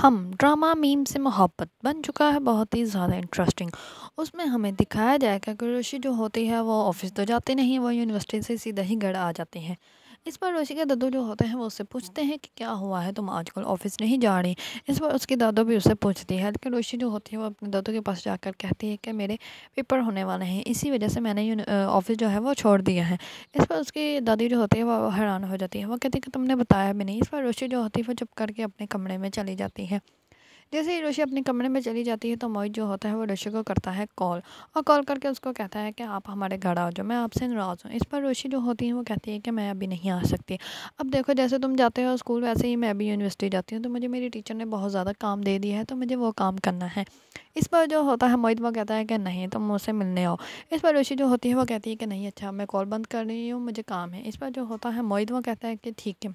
हम drama meme से मोहब्बत बन चुका है बहुत ही ज़्यादा इंटरेस्टिंग। उसमें हमें दिखाया जाएगा कि ऋषि जो होती है वो ऑफिस तो जाते नहीं, वो यूनिवर्सिटी से सीधा ही घर आ जाते हैं। इस पर ऋषि के दादू जो होते हैं वो उससे पूछते हैं कि क्या हुआ है, तुम आजकल ऑफिस नहीं जा रही। इस पर उसकी दादू भी उससे पूछती है, लेकिन ऋषि जो होती है वो अपने दादू के पास जाकर कहती है कि मेरे पेपर होने वाले हैं, इसी वजह से मैंने ऑफिस जो है वो छोड़ दिया है। इस पर उसकी दादी जो होती है वो हैरान हो जाती है, वो कहती है कि तुमने बताया भी नहीं। इस पर ऋषि जो होती है वो चुप करके अपने कमरे में चली जाती है। जैसे ही ऋषि अपने कमरे में चली जाती है तो मोहित जो होता है वो ऋषि को करता है कॉल, और कॉल करके उसको कहता है कि आप हमारे घर आओ जाओ, मैं आपसे नाराज़ हूँ। इस पर ऋषि जो होती है वो कहती है कि मैं अभी नहीं आ सकती। अब देखो, जैसे तुम जाते हो स्कूल वैसे ही मैं भी यूनिवर्सिटी जाती हूँ, तो मुझे मेरी टीचर ने बहुत ज़्यादा काम दे दिया है, तो मुझे वो काम करना है। इस पर जो होता है मोहित वो कहता है कि नहीं, तुम मुझसे मिलने आओ। इस पर ऋषि जो होती है वो कहती है कि नहीं, अच्छा मैं कॉल बंद कर रही हूँ, मुझे काम है। इस पर जो होता है मोहित वो कहता है कि ठीक है।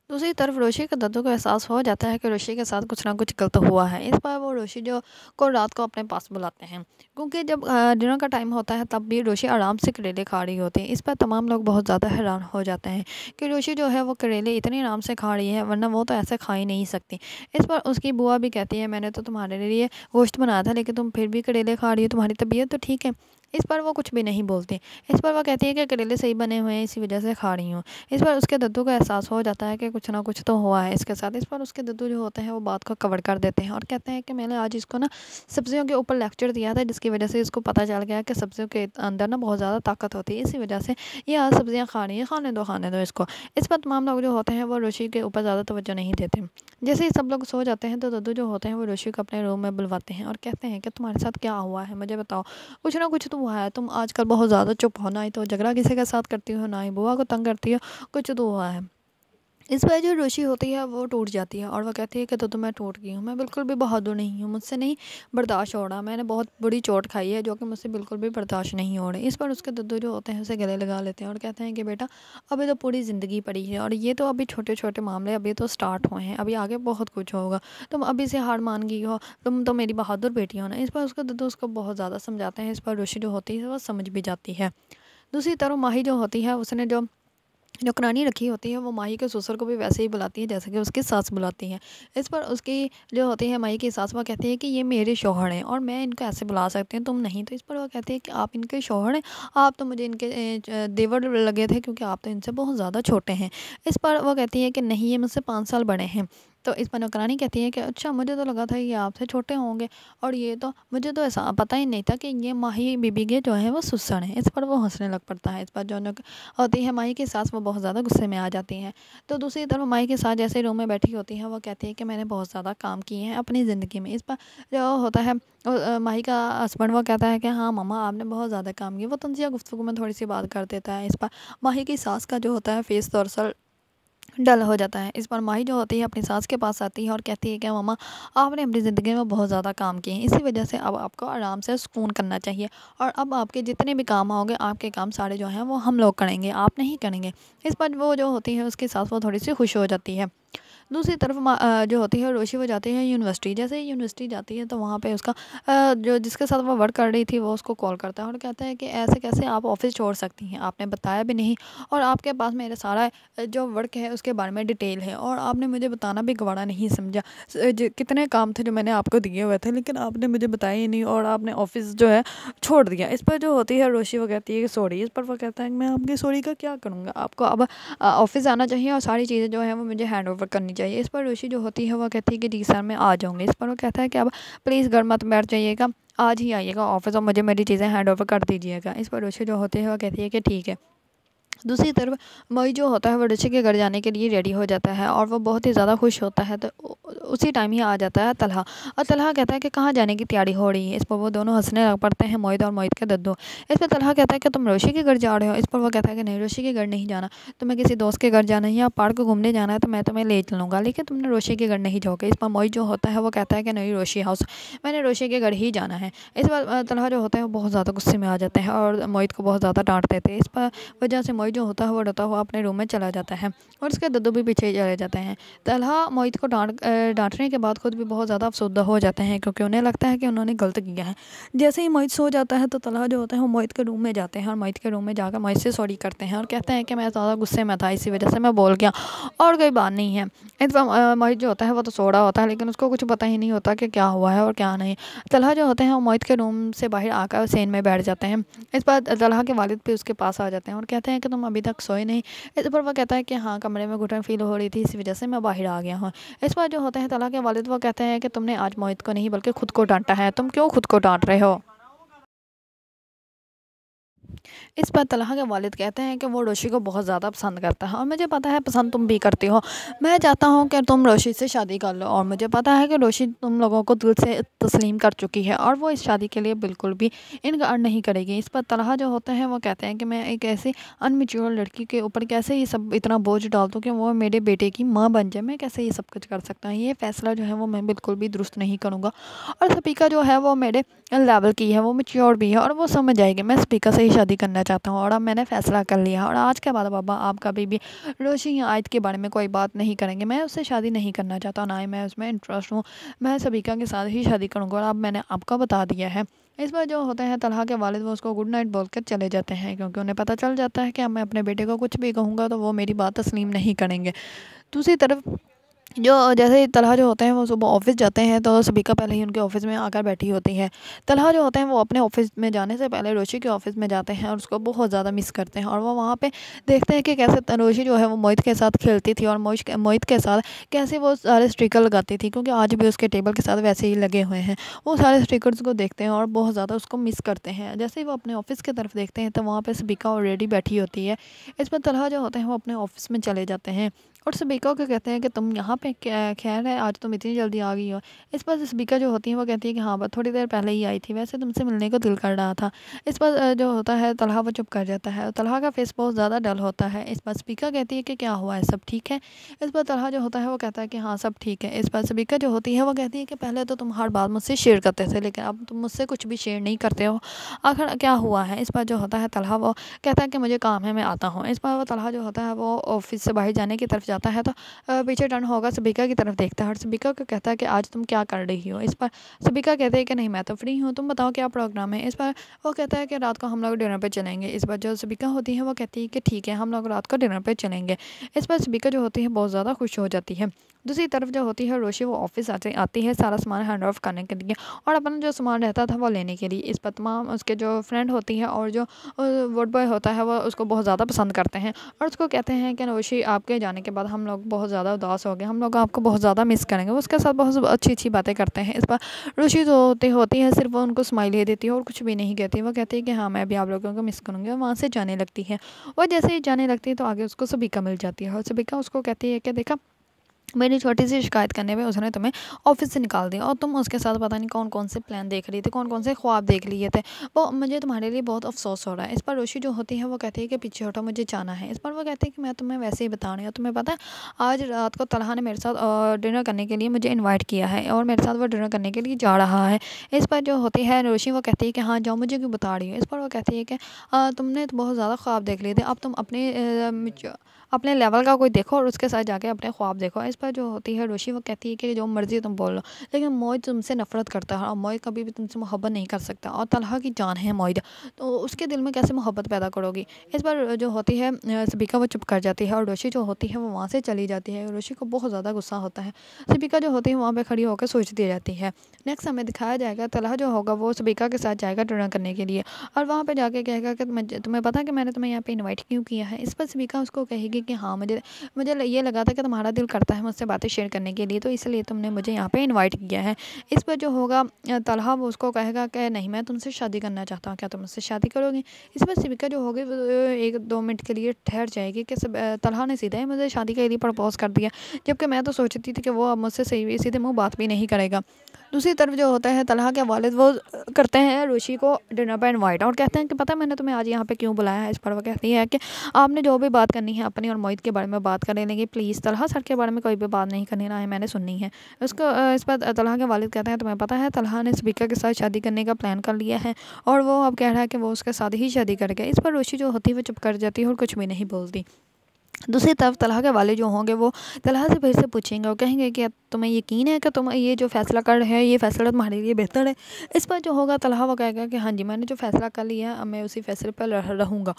दूसरी तरफ ऋषि के दादू को एहसास हो जाता है कि ऋषि के साथ कुछ ना कुछ गलत हुआ है। इस बार वो ऋषि जो को रात को अपने पास बुलाते हैं, क्योंकि जब डिनर का टाइम होता है तब भी ऋषि आराम से करेले खा रही होती है। इस पर तमाम लोग बहुत ज़्यादा हैरान हो जाते हैं कि ऋषि जो है वो करेले इतनी आराम से खा रही है, वरना वो तो ऐसे खा ही नहीं सकती। इस पर उसकी बुआ भी कहती है, मैंने तो तुम्हारे लिए गोश्त बनाया था, लेकिन तुम फिर भी करेले खा रही हो, तुम्हारी तबीयत तो ठीक है। इस पर वो कुछ भी नहीं बोलती। इस पर वो कहती है कि करेले सही बने हुए हैं, इसी वजह से खा रही हूँ। इस पर उसके दद्दू को एहसास हो जाता है कि कुछ ना कुछ तो हुआ है इसके साथ। इस पर उसके दद्दू जो होते हैं वो बात को कवर कर देते हैं और कहते हैं कि मैंने आज इसको ना सब्जियों के ऊपर लेक्चर दिया था, जिसकी वजह से इसको पता चल गया कि सब्जियों के अंदर ना बहुत ज़्यादा ताकत होती है, इसी वजह से ये आज सब्जियाँ खा रही है, खाने दो इसको। इस पर तमाम लोग जो होते हैं वो ऋषि के ऊपर ज़्यादा तवज्जो नहीं देते। जैसे ही सब लोग सो जाते हैं तो दद्दू जो होते हैं वो ऋषि को अपने रूम में बुलवाते हैं और कहते हैं कि तुम्हारे साथ क्या हुआ है, मुझे बताओ। कुछ ना कुछ तो हुआ है, तुम आजकल बहुत ज़्यादा चुप हो, ना ही तो झगड़ा किसी के साथ करती हो, ना ही बुआ को तंग करती हो, कुछ तो हुआ है। इस पर जो ऋषि होती है वो टूट जाती है और वो कहती है कि तो मैं टूट गई हूँ, मैं बिल्कुल भी बहादुर नहीं हूँ, मुझसे नहीं बर्दाश्त हो रहा, मैंने बहुत बड़ी चोट खाई है जो कि मुझसे बिल्कुल भी बर्दाश्त नहीं हो रही। इस पर उसके दद्दू जो होते हैं उसे गले लगा लेते हैं और कहते हैं कि बेटा, अभी तो पूरी ज़िंदगी पड़ी है, और ये तो अभी छोटे छोटे मामले अभी तो स्टार्ट हुए हैं, अभी आगे बहुत कुछ होगा। तुम अभी से हार मान गई हो, तुम तो मेरी बहादुर बेटी हो ना। इस पर उसका दद्दू उसको बहुत ज़्यादा समझाते हैं। इस पर ऋषि जो होती है वो समझ भी जाती है। दूसरी तरफ माही जो होती है उसने जो नौकरानी रखी होती है वो माही के ससुर को भी वैसे ही बुलाती है जैसे कि उसकी सास बुलाती है। इस पर उसकी जो होती है माही की सास, वो कहती है कि ये मेरे शौहर हैं और मैं इनको ऐसे बुला सकती हूँ, तुम नहीं। तो इस पर वो कहती है कि आप इनके शौहर हैं, आप तो मुझे इनके देवर लगे थे, क्योंकि आप तो इनसे बहुत ज़्यादा छोटे हैं। इस पर वो कहती है कि नहीं, ये मुझसे 5 साल बड़े हैं। तो इस पर नौकरानी कहती है कि अच्छा, मुझे तो लगा था ये आपसे छोटे होंगे, और ये तो मुझे तो ऐसा पता ही नहीं था कि ये माही बीबी के जो है वो ससुर हैं। इस पर वो हंसने लग पड़ता है। इस पर जो होती है माही की सास, वो बहुत ज़्यादा गुस्से में आ जाती हैं। तो दूसरी तरफ माही के साथ जैसे रूम में बैठी होती है वो कहती है कि मैंने बहुत ज़्यादा काम किए हैं अपनी ज़िंदगी में। इस पर जो होता है माही का हस्बैंड वो कहता है कि हाँ मामा, आपने बहुत ज़्यादा काम किया। वो तंजिया गुफ्तगू में थोड़ी सी बात कर देता है। इस पर माही की सास का जो होता है फेस दरअसल डल हो जाता है। इस पर माही जो होती है अपनी सास के पास आती है और कहती है कि मामा, आपने अपनी ज़िंदगी में बहुत ज़्यादा काम किए हैं, इसी वजह से अब आपको आराम से सुकून करना चाहिए, और अब आपके जितने भी काम होंगे, आपके काम सारे जो हैं वो हम लोग करेंगे, आप नहीं करेंगे। इस पर वो जो होती है उसकी सास वो थोड़ी सी खुश हो जाती है। दूसरी तरफ जो होती है रोशी, वो जाती है यूनिवर्सिटी। जैसे ही यूनिवर्सिटी जाती है तो वहाँ पे उसका जो जिसके साथ वो वर्क कर रही थी वो उसको कॉल करता है और कहता है कि ऐसे कैसे आप ऑफिस छोड़ सकती हैं, आपने बताया भी नहीं, और आपके पास मेरा सारा जो वर्क है उसके बारे में डिटेल है, और आपने मुझे बताना भी गवारा नहीं समझा। कितने काम थे जो मैंने आपको दिए हुए थे, लेकिन आपने मुझे बताया ही नहीं, और आपने ऑफिस जो है छोड़ दिया। इस पर जो होती है रोशी वो कहती है कि सॉरी। इस पर वो कहता है कि मैं आपकी सॉरी का क्या करूँगा, आपको अब ऑफिस आना चाहिए और सारी चीज़ें जो हैं वो मुझे हैंड ओवर करनी चाहिए। इस पर ऋषि जो होती है वो कहती है कि जी सर, मैं आ जाऊँगी। इस पर वो कहता है कि अब प्लीज़ घर मत बैठ जाइएगा, आज ही आइएगा ऑफिस और मुझे मेरी चीज़ें हैंड ओवर कर दीजिएगा। इस पर ऋषि जो होती है वो कहती है कि ठीक है। दूसरी तरफ मई जो होता है वो ऋषि के घर जाने के लिए रेडी हो जाता है और वो बहुत ही ज़्यादा खुश होता है। तो उसी टाइम ही आ जाता है तलहा, और तलहा कहता है कि कहाँ जाने की तैयारी हो रही है। इस पर वो दोनों हंसने लग पड़ते हैं, मोहित और मोहित के दद्दू। इस पर तलहा कहता है कि तुम ऋषि के घर जा रहे हो। इस पर वो कहता है कि नहीं, ऋषि के घर नहीं जाना, तुम्हें किसी दोस्त के घर जाना है या पार्क को घूमने जाना है तो मैं तुम्हें ले चलूँगा, लेकिन तुमने ऋषि के घर नहीं जाओगे। इस पर मोहित जो होता है वो कहता है कि नहीं, ऋषि हाउस, मैंने ऋषि के घर ही जाना है। इस पर तलहा जो होता है वो बहुत ज़्यादा गुस्से में आ जाते हैं और मोहित को बहुत ज़्यादा डांट देते हैं। इस पर वजह से मोहित जो होता है वो रोता हुआ अपने रूम में चला जाता है और उसके दद्दू भी पीछे ही चले जाते हैं। तलहा मोहित को डाँटने के बाद खुद भी बहुत ज़्यादा अफ़सरदा हो जाते हैं, क्योंकि उन्हें लगता है कि उन्होंने गलत किया है। जैसे ही मोहित सो जाता है तो तलहा जो होता है वो मोहित के रूम में जाते हैं और मोहित के रूम में जाकर मोहित से सॉरी करते हैं और कहते हैं कि मैं ज़्यादा गुस्से में था, इसी वजह से मैं बोल गया और कोई बात नहीं है। इस पर मोहित जो होता है वो तो सो रहा होता है, लेकिन उसको कुछ पता ही नहीं होता कि क्या हुआ है और क्या नहीं। तलहा जो होते हैं वो मोहित के रूम से बाहर आकर सेन में बैठ जाते हैं। इस पर तलहा के वालिद भी उसके पास आ जाते हैं और कहते हैं कि तुम अभी तक सोए नहीं। इस पर वह कहता है कि हाँ, कमरे में घुटन फील हो रही थी, इसी वजह से मैं बाहर आ गया हूँ। इस पर जो होते हैं तलहा के वालिद वो कहते हैं कि तुमने आज मोहित को नहीं बल्कि खुद को डांटा है, तुम क्यों खुद को डांट रहे हो। इस पर तलहा के वालिद कहते हैं कि वो रोशी को बहुत ज़्यादा पसंद करता है और मुझे पता है पसंद तुम भी करती हो। मैं चाहता हूँ कि तुम रोशी से शादी कर लो और मुझे पता है कि रोशी तुम लोगों को दिल से तस्लीम कर चुकी है और वो इस शादी के लिए बिल्कुल भी इनकार नहीं करेगी। इस पर तलहा जो होते हैं वो कहते हैं कि मैं एक ऐसी अनमेच्योर लड़की के ऊपर कैसे ये सब इतना बोझ डाल दूँ कि वो मेरे बेटे की माँ बन जाए। मैं कैसे ये सब कुछ कर सकता हूँ, ये फ़ैसला जो है वो मैं बिल्कुल भी दुरुस्त नहीं करूँगा। और सपीका जो है वो मेरे लेवल की है, वो मैच्योर भी है और वो समझ जाएगी। मैं सपीका से ही शादी करना चाहता हूँ और अब मैंने फ़ैसला कर लिया और आज के बाद बाबा आप कभी भी रोशी या आयत के बारे में कोई बात नहीं करेंगे। मैं उससे शादी नहीं करना चाहता, ना ही मैं उसमें इंटरेस्ट हूँ। मैं सपीका के साथ ही शादी करूँगा और अब मैंने आपको बता दिया है। इस बार जो होता है तलहा के वालिद वो उसको गुड नाइट बोलकर चले जाते हैं, क्योंकि उन्हें पता चल जाता है कि अब मैं अपने बेटे को कुछ भी कहूँगा तो वो मेरी बात तस्लीम नहीं करेंगे। दूसरी तरफ जो जैसे ही तलहा जो होते हैं वो सुबह ऑफिस जाते हैं तो सबिका पहले ही उनके ऑफिस में आकर बैठी होती है। तलहा जो होते हैं वो अपने ऑफिस में जाने से पहले रोशी के ऑफिस में जाते हैं और उसको बहुत ज़्यादा मिस करते हैं और वो वहाँ पे देखते हैं कि कैसे रोशी जो है वो मोहित के साथ खेलती थी और मोहित के साथ कैसे वो सारे स्टिकर लगाती थी, क्योंकि आज भी उसके टेबल के साथ वैसे ही लगे हुए हैं। वो सारे स्टिकर्स को देखते हैं और बहुत ज़्यादा उसको मिस करते हैं। जैसे ही वो अपने ऑफिस की तरफ देखते हैं तो वहाँ पर सबिका ऑलरेडी बैठी होती है। इस पर तलहा जो होते हैं वो अपने ऑफिस में चले जाते हैं और सबिका को कहते हैं कि तुम यहाँ पे खैर है, आज तुम इतनी जल्दी आ गई हो। इस पर सबिका जो होती है वो कहती है कि हाँ बस थोड़ी देर पहले ही आई थी, वैसे तुमसे मिलने को दिल कर रहा था। इस पर जो होता है तलहा वो चुप कर जाता है, तलहा का फेस बहुत ज़्यादा डल होता है। इस पर सबिका कहती है कि क्या हुआ है, सब ठीक है। इस पर तलहा जो होता है वो कहता है कि हाँ सब ठीक है। इस पर सबिका जो होती है वो कहती है कि पहले तो तुम हर बात मुझसे शेयर करते थे, लेकिन अब तुम मुझसे कुछ भी शेयर नहीं करते हो, आखिर क्या हुआ है। इस पर जो होता है तलहा वो कहता है कि मुझे काम है, मैं आता हूँ। इस पर वो तलहा जो होता है वो ऑफिस से बाहर जाने की तरफ जाता है तो पीछे टर्न होगा सबिका की तरफ देखता है और सबिका को कहता है कि आज तुम क्या कर रही हो। इस पर सबिका कहते हैं कि नहीं मैं तो फ्री हूँ, तुम बताओ क्या प्रोग्राम है। इस पर वो कहता है कि रात को हम लोग डिनर पे चलेंगे। इस पर जो सबिका होती है वो कहती है कि ठीक है हम लोग रात को डिनर पे चलेंगे। इस पर सबिका जो होती है बहुत ज़्यादा खुश हो जाती है। दूसरी तरफ जो होती है रोशी वो ऑफिस आती है सारा सामान हैंड ऑफ करने के लिए और अपना जो सामान रहता था वो लेने के लिए। इस पर तमाम उसके जो फ्रेंड होती है और जो वोट बॉय होता है वो उसको बहुत ज़्यादा पसंद करते हैं और उसको कहते हैं कि रोशी आपके जाने के बाद हम लोग बहुत ज़्यादा उदास हो गए, हम लोग आपको बहुत ज़्यादा मिस करेंगे। वो उसके साथ बहुत अच्छी अच्छी बातें करते हैं। इस पर रोशी जो होती है सिर्फ वो उनको स्माइल ही देती है और कुछ भी नहीं कहती। वो कहती है कि हाँ मैं भी आप लोगों को मिस करूँगी और वहाँ से जाने लगती है। और जैसे ही जाने लगती है तो आगे उसको सबिका मिल जाती है और सबिका उसको कहती है कि देखा मेरी छोटी सी शिकायत करने पे उसने तुम्हें ऑफिस से निकाल दिया और तुम उसके साथ पता नहीं कौन कौन से प्लान देख रही थी, कौन कौन से ख्वाब देख लिए थे। वो मुझे तुम्हारे लिए बहुत अफसोस हो रहा है। इस पर रोशी जो होती है वो कहती है कि पीछे हटो मुझे जाना है। इस पर वो कहती है कि मैं तुम्हें वैसे ही बता रही हूँ, तुम्हें पता है आज रात को तलहा ने मेरे साथ डिनर करने के लिए मुझे इन्वाइट किया है और मेरे साथ वो डिनर करने के लिए जा रहा है। इस पर जो होती है रोशी वो कहती है कि हाँ जाओ, मुझे क्यों बता रही हो। इस पर वो कहती है कि तुमने तो बहुत ज़्यादा ख्वाब देख लिए थे, अब तुम अपने लेवल का कोई देखो और उसके साथ जाके अपने ख्वाब देखो। इस पर जो होती है रोशी वो कहती है कि जो मर्ज़ी तुम बोल लो, लेकिन मोहित तुमसे नफरत करता है और मोहित कभी भी तुमसे मोहब्बत नहीं कर सकता और तलहा की जान है मोहित, तो उसके दिल में कैसे मोहब्बत पैदा करोगी। इस पर जो होती है सबिका वो चुप कर जाती है और रोशी जो होती है वो वहाँ से चली जाती है। रोशी को बहुत ज़्यादा गुस्सा होता है। सबिका जो होती है वहाँ पर खड़ी होकर सोचती रहती है। नेक्स्ट हमें दिखाया जाएगा तलहा जो होगा वो सबिका के साथ जाएगा डिनर करने के लिए और वहाँ पर जाके कहेगा कि तुम्हें पता है कि मैंने तुम्हें यहाँ पे इन्वाइट क्यों किया है। इस पर सबिका उसको कहेगी कि हाँ मुझे मुझे ये लगा था कि तुम्हारा दिल करता है मुझसे बातें शेयर करने के लिए, तो इसलिए तुमने मुझे यहाँ पे इनवाइट किया है। इस पर जो होगा तलहा वो उसको कहेगा कि नहीं मैं तुमसे शादी करना चाहता हूँ, क्या तुम मुझसे शादी करोगी। इस पर सबिका जो होगी वो 1-2 मिनट के लिए ठहर जाएगी कि तलहा ने सीधा ही मुझे शादी के लिए प्रपोज कर दिया, जबकि मैं तो सोचती थी कि वो अब मुझसे सही सीधे मुँह बात भी नहीं करेगा। दूसरी तरफ जो होता है तलहा के वालिद वो करते हैं रोशी को डिनर पर इनवाइट और कहते हैं कि पता है मैंने तुम्हें आज यहाँ पे क्यों बुलाया है। इस पर वो कहती है कि आपने जो भी बात करनी है अपनी और मोहित के बारे में बात कर लेंगे, प्लीज़ तलहा सर के बारे में कोई भी बात नहीं करनी, ना है मैंने सुननी है उसको। इस पर तलहा के वालिद कहते हैं तुम्हें पता है तलहा ने सबिका के साथ शादी करने का प्लान कर लिया है और वो अब कह रहा है कि वो उसके साथ ही शादी करेगा। इस पर रोशी जो होती है वो चुप कर जाती है और कुछ भी नहीं बोलती। दूसरी तरफ तलहा के वाले जो होंगे वो तलहा से फिर से पूछेंगे और कहेंगे कि अब तुम्हें यकीन है कि तुम ये जो फ़ैसला कर रहे हो ये फ़ैसला तुम्हारे लिए बेहतर है। इस पर जो होगा तलहा वो कहेगा कि हाँ जी, मैंने जो फ़ैसला कर लिया है अब मैं उसी फ़ैसले पर रहूँगा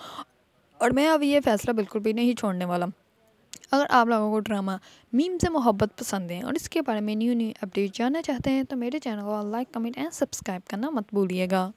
और मैं अब ये फ़ैसला बिल्कुल भी नहीं छोड़ने वाला। अगर आप लोगों को ड्रामा मीम से मोहब्बत पसंद है और इसके बारे में न्यू न्यू अपडेट जानना चाहते हैं तो मेरे चैनल को लाइक, कमेंट एंड सब्सक्राइब करना मत भूलिएगा।